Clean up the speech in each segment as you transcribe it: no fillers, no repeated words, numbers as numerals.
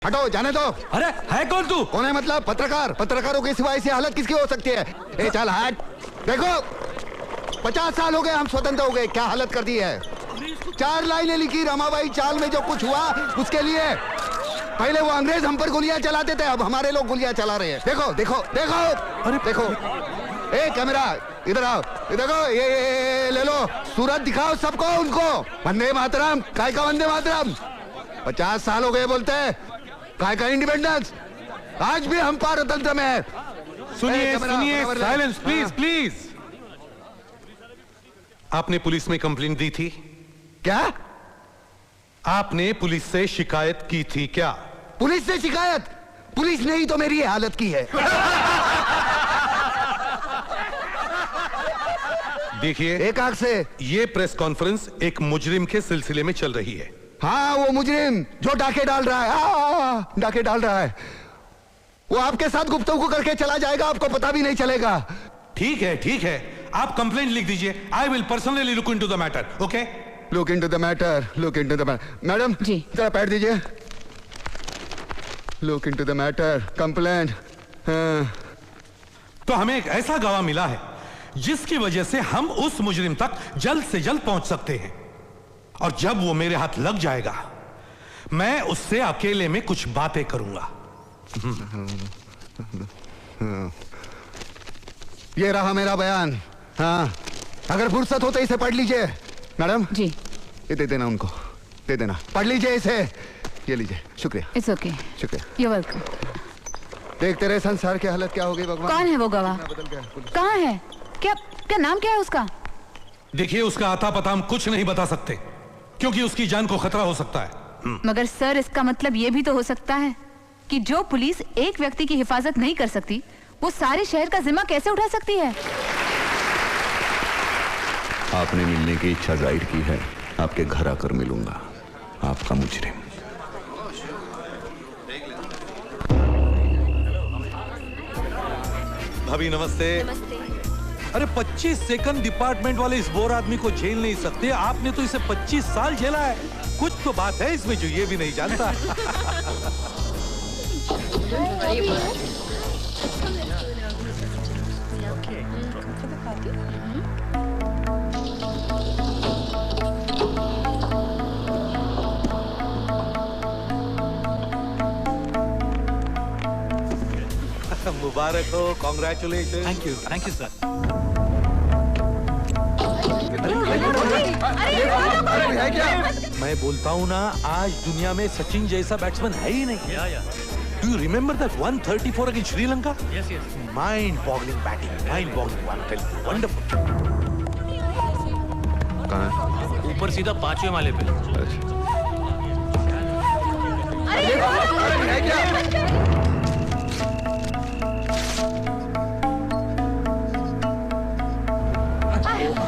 हटो, जाने दो। अरे है कौन तू? कौन है मतलब? पत्रकार। पत्रकारों के सिवा ऐसी हालत किसकी हो सकती है? ए चल हट। देखो 50 साल हो गए हम स्वतंत्र हो गए, क्या हालत कर दी है। 4 लाइनें लिखी रमाबाई चाल में, जो कुछ हुआ उसके लिए। पहले वो अंग्रेज हम पर गोलियां चलाते थे, अब हमारे लोग गोलियां चला रहे हैं। देखो देखो देखो। अरे देखो, ए कैमरा इधर आओ, देखो ये ले लो, सूरत दिखाओ सबको, उनको। वंदे मातरम, काय का वंदे मातरम। 50 साल हो गए बोलते हैं, काय का इंडिपेंडेंस। आज भी हम पारतंत्र में है। सुनिए सुनिए, साइलेंस प्लीज प्लीज। आपने पुलिस में कंप्लेंट दी थी क्या? आपने पुलिस से शिकायत की थी क्या? पुलिस से शिकायत? पुलिस ने ही तो मेरी हालत की है। देखिए, एक आंख से ये प्रेस कॉन्फ्रेंस एक मुजरिम के सिलसिले में चल रही है। हाँ, वो मुजरिम जो डाके डाल रहा है, डाके डाल रहा है, वो आपके साथ गुफ्तगू करके चला जाएगा, आपको पता भी नहीं चलेगा। ठीक है, आप कंप्लेंट लिख दीजिए। I will personally look into the matter. Okay, look into the matter, look into the matter. Madam ji, जरा पैड दीजिए। Look into the matter, complaint. तो हमें एक ऐसा गवाह मिला है जिसकी वजह से हम उस मुजरिम तक जल्द से जल्द पहुंच सकते हैं, और जब वो मेरे हाथ लग जाएगा मैं उससे अकेले में कुछ बातें करूंगा। ये रहा मेरा बयान। हाँ, अगर फुर्सत हो तो इसे पढ़ लीजिए। मैडम जी, ये दे देना, उनको दे देना, पढ़ लीजिए इसे। ये लीजिए, शुक्रिया। इट्स ओके, शुक्रिया। You welcome. देखते रहे संसार की हालत क्या हो गई भगवान। कौन है वो गवाह? कहाँ है? क्या क्या नाम क्या है उसका? देखिए, उसका आता पता हम कुछ नहीं बता सकते क्योंकि उसकी जान को खतरा हो सकता है। मगर सर, इसका मतलब ये भी तो हो सकता है कि जो पुलिस एक व्यक्ति की हिफाजत नहीं कर सकती, वो सारे शहर का जिम्मा कैसे उठा सकती है? आपने मिलने की इच्छा जाहिर की है, आपके घर आकर मिलूंगा, आपका मुजरिम। भाभी नमस्ते। अरे 25 सेकंड डिपार्टमेंट वाले इस बोर आदमी को झेल नहीं सकते, आपने तो इसे 25 साल झेला है। कुछ तो बात है इसमें जो ये भी नहीं जानता। मुबारक हो, कॉन्ग्रेचुलेशन। Thank you sir. मैं बोलता हूँ ना, आज दुनिया में सचिन जैसा बैट्समैन है ही नहीं। Do you remember that 134 against Sri Lanka? Yes yes. Mind boggling batting, mind boggling, wonderful. कहाँ है? ऊपर सीधा 5वें माले पे।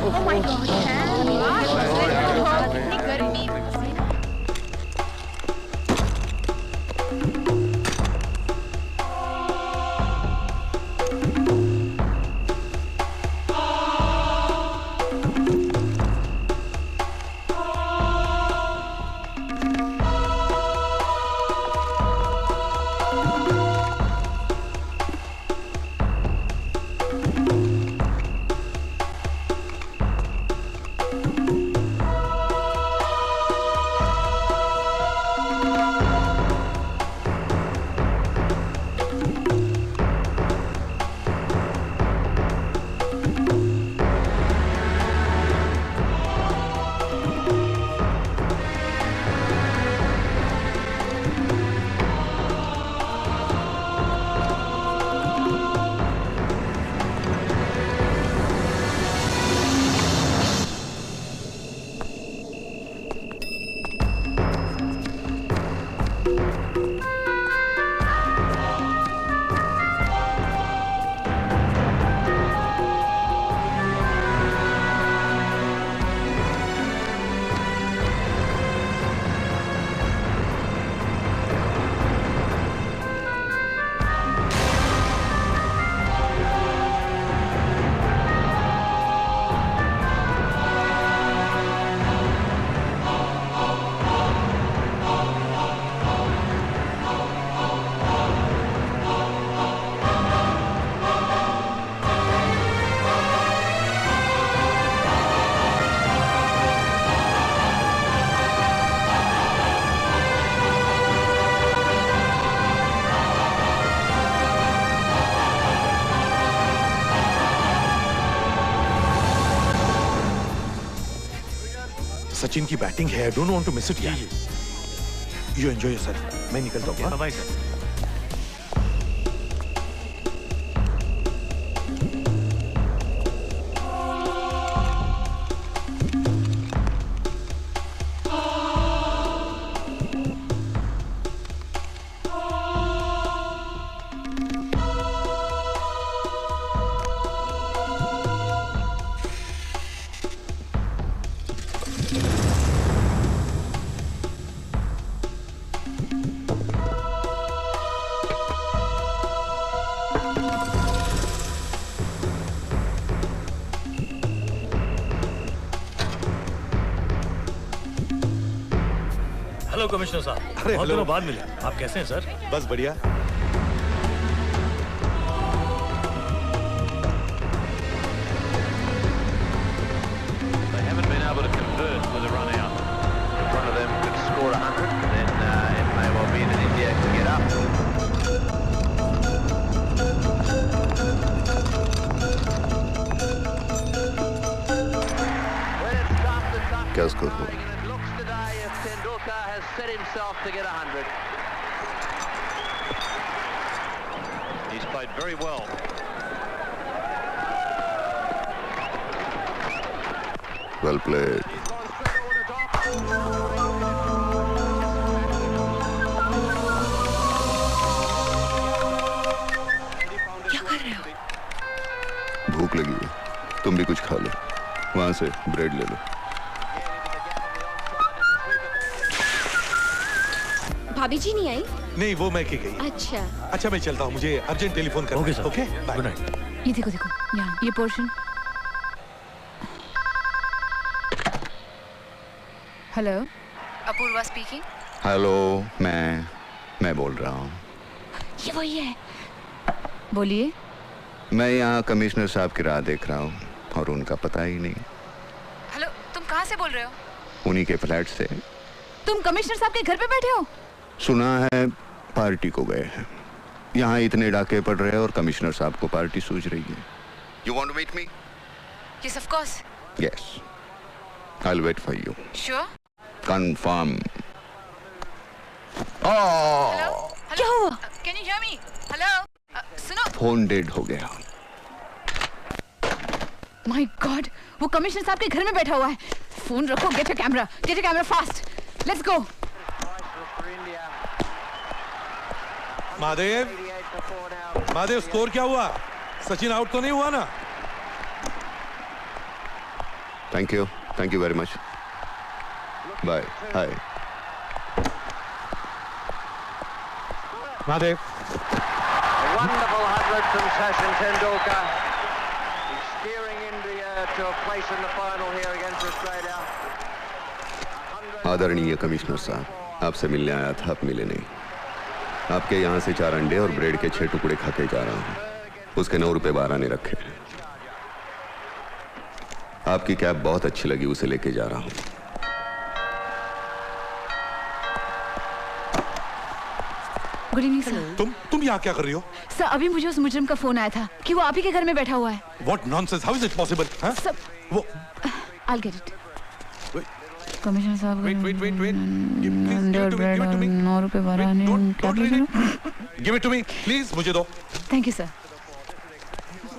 Oh my God, गर्मी। सचिन की बैटिंग है, I don't want to miss it यार। यू एंजॉय योरसेल्फ, मैं निकलता हूँ। Bye sir. हेलो कमिश्नर साहब, अरे बहुत हेलो। दिनों बाद मिले। आप कैसे हैं सर? बस बढ़िया। They haven't been able to convert with a run out. If one of them could score 100, then it may well be that India can get up. When it's tough, the tough क्या score is हुआ? playing, and it looks today as Tendulkar has set himself to get 100. He's played very well. Well played. He's gone straight over the top. क्या कर रहे हो? भूख लगी है, तुम भी कुछ खा लो, वहां से ब्रेड ले लो। भाभी जी नहीं आई? नहीं, वो मैं की गई। अच्छा। अच्छा मैं चलता हूँ, मुझे अर्जेंट टेलीफोन करना ओके है। Sir. Okay bye. Good night. ये देखो यहाँ ये portion. Hello, Apurva speaking. Hello, मैं बोल रहा हूँ। ये वही है। बोलिए। मैं यहाँ कमिश्नर साहब की राह देख रहा हूँ और उनका पता ही नहीं। हेलो, तुम कहाँ से बोल रहे हो? उन्हीं के फ्लैट से। तुम कमिश्नर साहब के घर पे बैठे हो? सुना है पार्टी को गए हैं। यहाँ इतने डाके पड़ रहे हैं और कमिश्नर साहब को पार्टी सूझ रही है। You want to meet me? Yes of course. Yes, I will wait for you. Sure. Confirm. क्या हुआ? Can you hear me? Hello, सुनो। फोन डेड हो गया। माय गॉड, वो कमिश्नर साहब के घर में बैठा हुआ है। फोन रखो, get your camera fast. Let's go. Mahadev, Mahadev score क्या हुआ? सचिन आउट तो नहीं हुआ ना? Thank you very much. Bye. Hi. Mahadev, A wonderful 100 from Sachin Tendulkar. He's steering India to a place in the final here against Australia. आदरणीय commissioner साहब, आपसे मिलने आया था, आप मिले नहीं। आपके यहाँ से 4 अंडे और ब्रेड के 6 टुकड़े खा के जा रहा हूँ। उसके 9 रुपए 12 ने रखे। आपकी कैब बहुत अच्छी लगी, उसे लेके जा रहा हूँ। Good evening sir. तुम यहाँ क्या कर रही हो? सर, अभी मुझे उस मुजरिम का फोन आया था कि वो आप ही के घर में बैठा हुआ है। What nonsense! How is it possible? हाँ? सब वो I'll get it. Wait. Commissioner साहब Wait. Please, give it to me. Give it to me. 9 रुपए 12 ने Don't read it. Give it to me, please. मुझे दो. Thank you sir.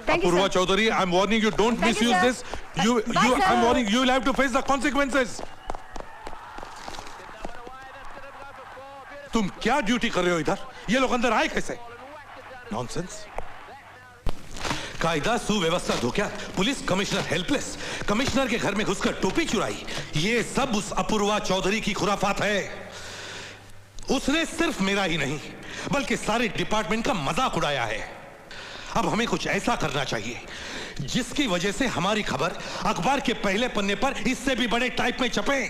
Thank you Apurva sir. Chaudhary, I'm warning you. Don't Thank you, misuse sir. this. Bye, sir. I'm warning you. You'll have to face the consequences. तुम क्या duty कर रहे हो इधर? ये लोग अंदर आए कैसे? नॉनसेंस। कायदा सुव्यवस्था धोखा, पुलिस कमिश्नर हेल्पलेस, कमिश्नर के घर में घुसकर टोपी चुराई, ये सब उस अपूर्वा चौधरी की खुराफात है। उसने सिर्फ मेरा ही नहीं बल्कि सारे डिपार्टमेंट का मजाक उड़ाया है। अब हमें कुछ ऐसा करना चाहिए जिसकी वजह से हमारी खबर अखबार के पहले पन्ने पर इससे भी बड़े टाइप में छपे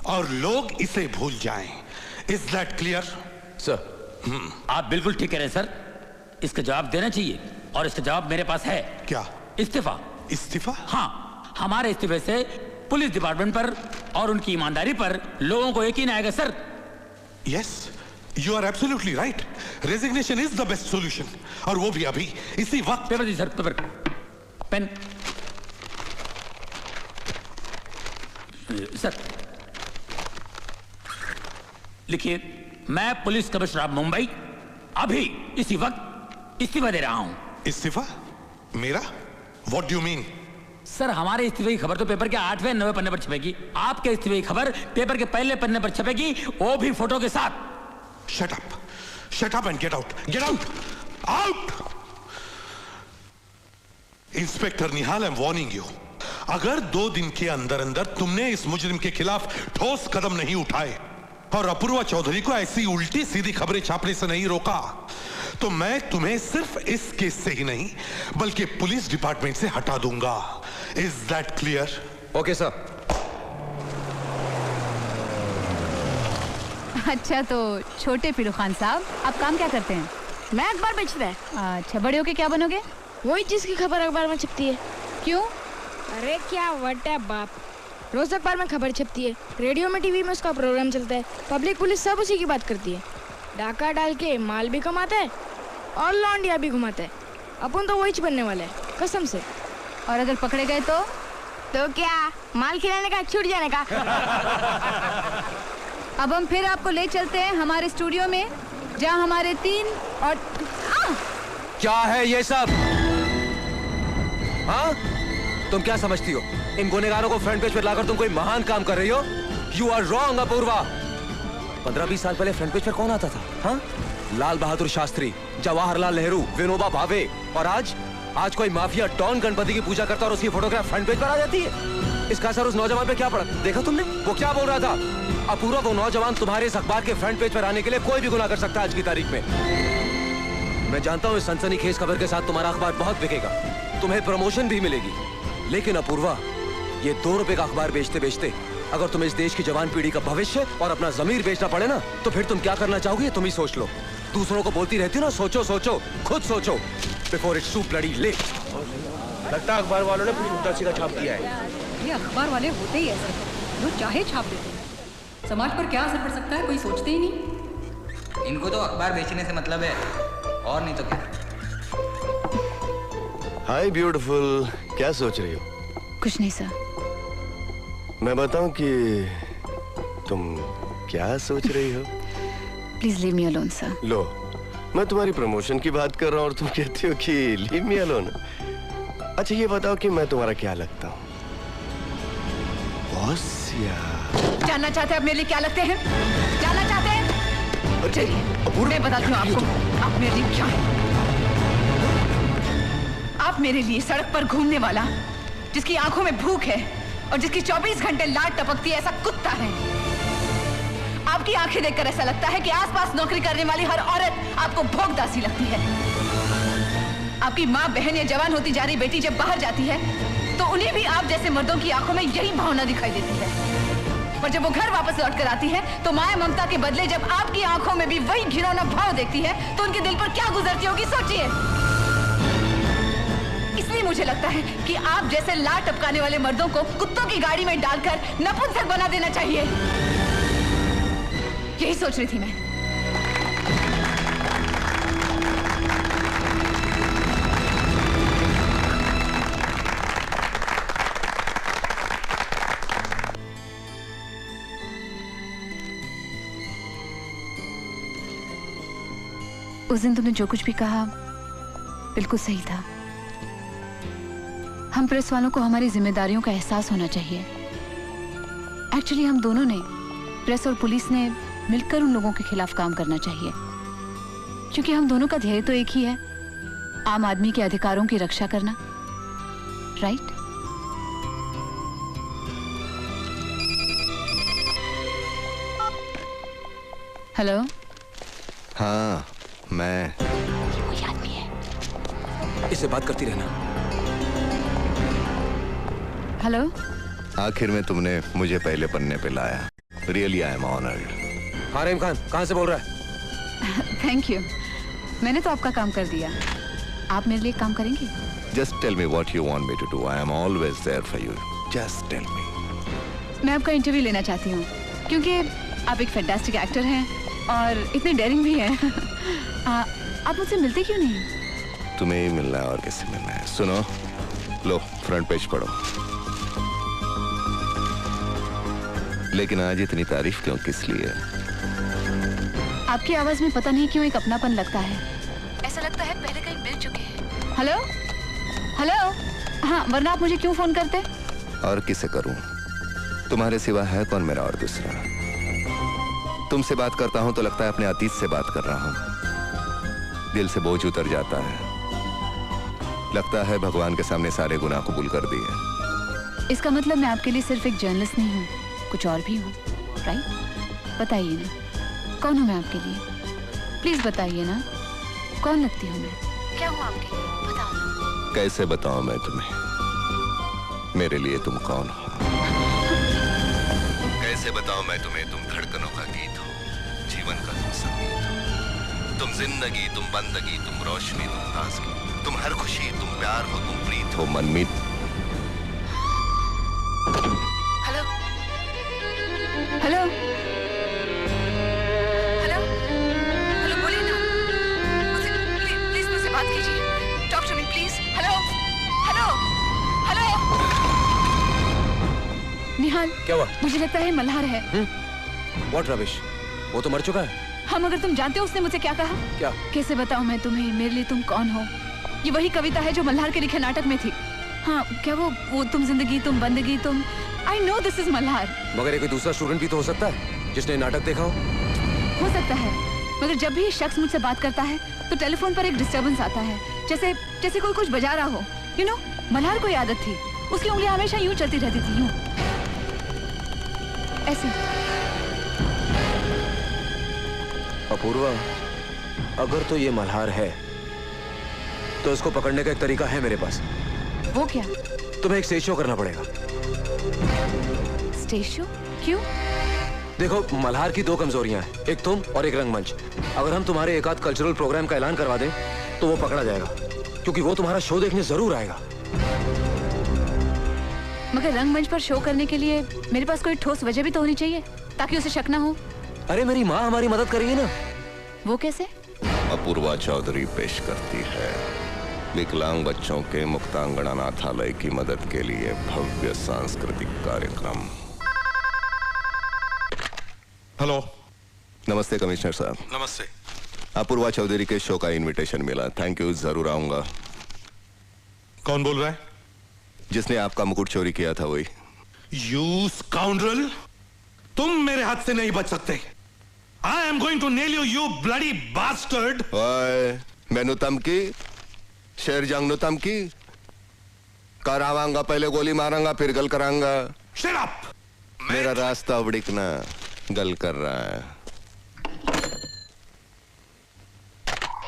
और लोग इसे भूल जाएं। Is that clear? सर, आप बिल्कुल ठीक कह रहे हैं सर। इसका जवाब देना चाहिए और इसका जवाब मेरे पास है। क्या? इस्तीफा। इस्तीफा? हाँ, हमारे इस्तीफे से पुलिस डिपार्टमेंट पर और उनकी ईमानदारी पर लोगों को यकीन आएगा sir. Yes, you are absolutely right. Resignation is the best solution, और वो भी अभी इसी वक्त। पेपर दी सर, पेपर, पेन। सर लिखिए, मैं पुलिस कमिश्नर ऑफ मुंबई अभी इसी वक्त इस्तीफा दे रहा हूं। इस्तीफा? मेरा? What do you mean? Sir, हमारे इस्तीफे की खबर तो पेपर के 8वें 9वें पन्ने पर छपेगी। आपके इस्तीफे की खबर पेपर के पहले पन्ने पर छपेगी, वो भी फोटो के साथ। Shut up. Shut up and get out. Get out. Out. Inspector Nihal, I'm warning you. अगर 2 दिन के अंदर अंदर तुमने इस मुजरिम के खिलाफ ठोस कदम नहीं उठाए और अपूर्वा चौधरी को ऐसी उल्टी सीधी खबरें छापने से नहीं रोका, तो मैं तुम्हें सिर्फ इस केस से ही नहीं बल्कि पुलिस डिपार्टमेंट से हटा दूंगा। Is that clear? Okay sir. अच्छा, तो छोटे पीरू खान साहब, आप काम क्या करते हैं? मैं अखबार बेचता है। अच्छा, बड़े होके क्या बनोगे? वही चीज की खबर अखबार में छपती है। क्यों? अरे क्या वट है बाप, रोज अखबार में खबर छपती है, रेडियो में टीवी में उसका प्रोग्राम चलता है, पब्लिक पुलिस सब उसी की बात करती है। डाका डाल के माल भी कमाता है और लौंडिया भी घुमाता है। अपन तो वही बनने वाला है, कसम से। और अगर पकड़े गए तो क्या माल खिलाने का, छूट जाने का? अब हम फिर आपको ले चलते हैं हमारे स्टूडियो में, जहां हमारे 3 और क्या है ये सब? हाँ, तुम क्या समझती हो? इन गुनेगारों को फ्रंट पेज पर लाकर तुम कोई महान काम कर रही हो? You are wrong Apoorva. 15-20 साल पहले फ्रंट पेज पर कौन आता था? हाँ? लाल बहादुर शास्त्री, जवाहरलाल नेहरू, विनोबा भावे। और आज कोई माफिया डॉन गणपति की पूजा करता और उसकी फोटोग्राफ फ्रंट पेज पर आ जाती है। इसका असर उस नौजवान पे क्या पड़ा, देखा तुमने? वो क्या बोल रहा था? अपूर्वा, वो नौजवान तुम्हारे इस अखबार के फ्रंट पेज पर आने के लिए कोई भी गुनाह कर सकता है आज की तारीख में। मैं जानता हूँ इस सनसनीखेज खबर के साथ तुम्हारा अखबार बहुत बिकेगा, तुम्हें प्रमोशन भी मिलेगी, लेकिन अपूर्वा, ये 2 रुपए का अखबार बेचते बेचते अगर तुम्हें इस देश की जवान पीढ़ी का भविष्य और अपना जमीर बेचना पड़े ना, तो फिर तुम क्या करना चाहोगे तुम ही सोच लो। दूसरों को बोलती रहती हो ना, सोचो सोचो, खुद सोचो, before it's too bloody late. लगता है अखबार वालों ने कुछ उल्टा सीधा छाप दिया है। ये अखबार वाले होते ही ऐसे, जो चाहे छाप देते हैं। समाज पर क्या असर पड़ सकता है कोई सोचते ही नहीं। इनको तो अखबार बेचने से मतलब है, और नहीं तो क्या। हाय ब्यूटीफुल, क्या सोच रही हो? कुछ नहीं सर। मैं बताऊं कि तुम क्या सोच रही हो? Please leave me alone sir. लो, मैं तुम्हारी प्रमोशन की बात कर रहा हूँ और तुम कहती हो कि लीव मी अलोन। अच्छा ये बताओ कि मैं तुम्हारा क्या लगता हूँ? बॉस या? जानना चाहते हैं आप मेरे लिए क्या लगते हैं? जानना चाहते हैं? चलिए मैं बताती हूँ आपको आप मेरे लिए क्या है। आप मेरे लिए सड़क पर घूमने वाला, जिसकी आंखों में भूख है और जिसकी 24 घंटे लाट टपकती है, ऐसा कुत्ता है। आपकी आंखें देखकर ऐसा लगता है कि आसपास नौकरी करने वाली हर औरत आपको भोगदासी लगती है। आपकी माँ, बहन या जवान होती जा रही बेटी जब बाहर जाती है तो उन्हें भी आप जैसे मर्दों की आंखों में यही भावना दिखाई देती है। पर जब वो घर वापस लौट कर आती है तो माया ममता के बदले जब आपकी आंखों में भी वही घिनौना भाव देखती है तो उनके दिल पर क्या गुजरती होगी, सोचिए। इसलिए मुझे लगता है कि आप जैसे लाट टपकाने वाले मर्दों को कुत्तों की गाड़ी में डालकर नपुंसक बना देना चाहिए। यही सोच रही थी मैं। उस दिन तुमने जो कुछ भी कहा बिल्कुल सही था। हम प्रेस वालों को हमारी जिम्मेदारियों का एहसास होना चाहिए। एक्चुअली हम दोनों ने, प्रेस और पुलिस ने मिलकर उन लोगों के खिलाफ काम करना चाहिए, क्योंकि हम दोनों का ध्येय तो एक ही है, आम आदमी के अधिकारों की रक्षा करना। राइट? हेलो। हाँ मैं। ये कोई आदमी है। इससे बात करती रहना। हेलो। आखिर में तुमने मुझे पहले पन्ने पे लाया। Really I am honoured. Harim Khan कहाँ से बोल रहा है? Thank you. मैंने तो आपका काम कर दिया, आप मेरे लिए काम करेंगे? Just tell me what you want me to do. I am always there for you. Just tell me. मैं आपका इंटरव्यू लेना चाहती हूँ क्योंकि आप एक फैंटास्टिक एक्टर हैं और इतने डेयरिंग भी हैं। आप मुझसे मिलते क्यों नहीं? तुम्हें ही मिलना है और किससे मिलना है? सुनो, लो फ्रंट पेज पढ़ो। लेकिन आज इतनी तारीफ क्यों, किस लिए? आपकी आवाज में पता नहीं क्यों एक अपनापन लगता है। ऐसा लगता है पहले कहीं मिल चुके हैं। हेलो हेलो, हाँ, वरना आप मुझे क्यों फोन करते? और किसे करूं? तुम्हारे सिवा है कौन मेरा और दूसरा? तुमसे बात करता हूं तो लगता है अपने अतीत से बात कर रहा हूं। दिल से बोझ उतर जाता है, लगता है भगवान के सामने सारे गुनाह कबूल कर दिए। इसका मतलब मैं आपके लिए सिर्फ एक जर्नलिस्ट नहीं हूँ, कुछ और भी हूँ, राइट? बताइए ना, कौन हूँ मैं आपके लिए? प्लीज बताइए ना, कौन लगती हूँ मैं? क्या हूँ आपके लिए? बताओ ना। कैसे बताऊं मैं तुम्हें, मेरे लिए तुम कौन हो? कैसे बताऊं मैं तुम्हें, तुम धड़कनों का गीत हो, जीवन का तुम संगीत हो, तुम जिंदगी, तुम बंदगी, तुम रोशनी, तुम ताजगी, तुम हर खुशी, तुम प्यार हो, तुम प्रीत हो, मनमीत। हेलो हेलो हेलो हेलो, बोलिए ना, मुझसे प्लीज मुझसे बात कीजिए। Talk to me please. Hello hello hello. Nihal, क्या हुआ? मुझे लगता है मल्हार है। व्हाट रबिश, वो तो मर चुका है। हम, अगर तुम जानते हो उसने मुझसे क्या कहा? क्या? कैसे बताऊं मैं तुम्हें, मेरे लिए तुम कौन हो? ये वही कविता है जो मल्हार के लिखे नाटक में थी। हाँ, क्या वो तुम जिंदगी, तुम बंदगी, तुम। I know this is Malhar. मगर ये कोई दूसरा स्टूडेंट भी तो हो सकता है जिसने नाटक देखा हो सकता है, मगर जब भी ये शख्स मुझसे बात करता है तो टेलीफोन पर एक डिस्टर्बेंस आता है, जैसे कोई कुछ बजा रहा हो। यू नो, मल्हार को आदत थी, उसकी उंगलियां हमेशा यूं चलती रहती थी, यूं ऐसे। अपूर्वा, अगर तो ये मल्हार है तो इसको पकड़ने का एक तरीका है मेरे पास। वो क्या? तुम्हें एक स्टेज शो करना पड़ेगा। Stage show? क्यों? देखो, मल्हार की दो कमजोरियां हैं, एक तुम और एक रंगमंच। अगर हम तुम्हारे एक आध कल्चरल प्रोग्राम का ऐलान करवा दें तो वो पकड़ा जाएगा, क्योंकि वो तुम्हारा शो देखने जरूर आएगा। मगर रंगमंच पर शो करने के लिए मेरे पास कोई ठोस वजह भी तो होनी चाहिए ताकि उसे शक ना हो। अरे मेरी माँ हमारी मदद करेगी ना। वो कैसे? अपूर्वा चौधरी पेश करती है विकलांग बच्चों के मुक्तांगण अनाथालय की मदद के लिए भव्य सांस्कृतिक कार्यक्रम। हेलो। नमस्ते कमिश्नर साहब। नमस्ते। अपूर्वा चौधरी के शो का इनविटेशन मिला, थैंक यू, जरूर आऊंगा। कौन बोल रहा है? जिसने आपका मुकुट चोरी किया था वही। यू स्काउंड्रल, तुम मेरे हाथ से नहीं बच सकते। I am going to nail you, you bloody bastard. ओए, मैनू धमकी, शेर जंग नु धमकी करावांगा, पहले गोली मारांगा फिर गल करांगा। Shut up. मेरा रास्ता उड़िकना गल कर रहा है।